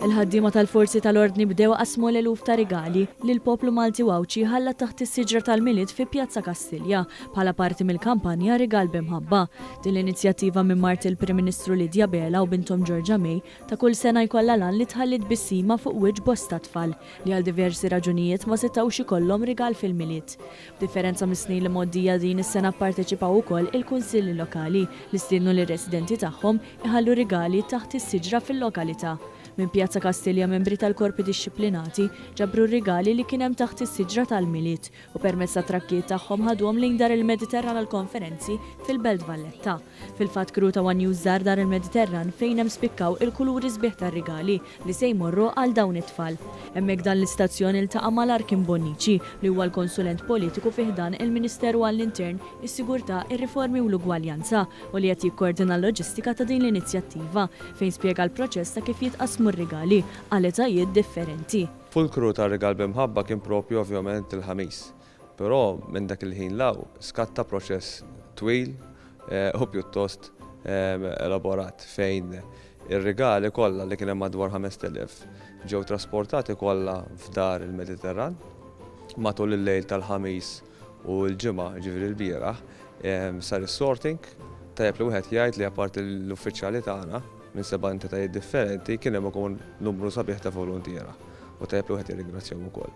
Il-ħaddiema tal-forzi tal-ordni bdew qasmu l-eluf ta' rigali li l-poplu Malti Wawċi ħalla taħt is-siġra tal-miliet fi Pjazza Kastilja bħala parti mill-kampanja Rigal b'imħabba. Din l-inizjattiva minn Mart il-Prim Ministru Lidja Bela u bintom Georgia May ta' kull sena jkollha lan li tħallit bissima fuq wiġġ bosta tfal li għal diversi raġunijiet ma setgħux ikollhom rigal fil-miliet. B'differenza mis-snin li moddija din is-sena pparteċipaw ukoll il-kunsilli lokali li stiednu lir-residenti tagħhom iħallu rigali taħt is-siġra fil-lokalità. Minn Pjazza Kastilja membri tal-korpi dixxiplinati ġabru rigali li kien hemm taħt is-siġra tal-miliet u permezz ta' trakkiet tagħhom ħadhom lejn dar il-Mediterran għall-konferenzi fil-Belt Valletta. Fil-fatt kru ta' One News żar dar il-Mediterran fejn hemm spikkaw il-kuluri sbieħ tar-rigali li se jmorru għal dawn it-tfal. Hemmhekk dan l-istazzjon iltaqa' mal-Arkin Bonnici li huwa l-konsulent politiku fih dan il-Ministeru għall-Intern, is-Sigurtà, ir-Riformi u l-Ugwaljanza u li qed jikkoordina l-loġistika ta' din l-inizjattiva fejn spjega l-proċess ta' kif jitqasmu r-rigali għal etajiet differenti. Fulkru ta' rigal b'imħabba kien propju ovvjament il-ħamis, però minn dak il-ħin law skatta proċess twil u pjuttost elaborat fejn ir-rigali kollha li kien hemm madwar 5,000 ġew trasportati kollha f'dar il-Mediterran matul il-lejl tal-ħamis u l-ġimgħa ġifieri l-bieraħ sar is-sorting tajjeb li wieħed jgħid li apparti l-uffiċjali tagħna minn 7 entitajiet differenti kien hemm ukoll numru sabiħ ta' volontiera u tajjeb li wieħed jirringrazzjahom ukoll.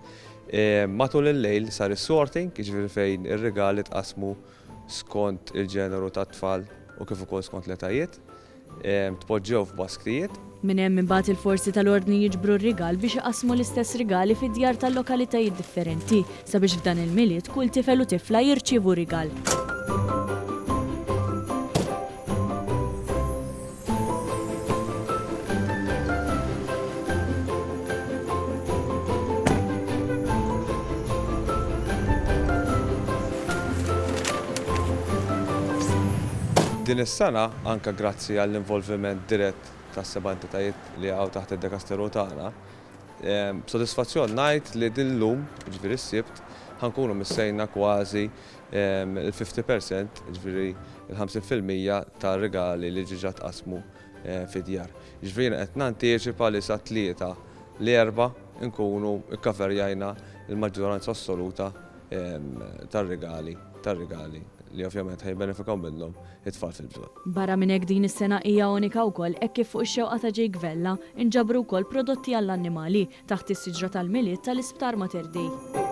Matul il-lejl sar is-sorting, jiġifieri fejn ir-rigali tqasmu skont il-ġeneru tat-tfal u kif ukoll skont l-etajiet, tpoġġew f'basktijiet. Minn hemm imbagħad il-forzi tal-ordni jiġbru r-rigal biex iqasmu l-istess rigali fid-djar tal-lokalitajiet differenti sabiex f'dan il-miliet kull tifel u tifla jirċievu rigal. Din is-sena, anke grazzi għall-involviment dirett tas-7 entitajiet li għaw taħt id-Dekasteru tagħna, b'sodisfazzjon ngħid li din l-lum, ġifieri s-sibt, ħankunu missejna kważi il-50%, ġifieri il-50% tar-rigali li ġiġa tqasmu fid-djar. Ġifieri qed nanteċipa li sa tlieta l-erba' nkunu kkaverjajna l-maġġoranza assoluta tar-rigali li ovvjament ħajbenefikaw minnhom it-tfal fil-bżonn. Barra minn hekk din is-sena hija unika wkoll hekk kif fuq ix-xewqa ta' Ġej Gvella inġabru wkoll prodotti għall-annimali taħt is-siġra tal-miliet tal-Isptar Mater Dei.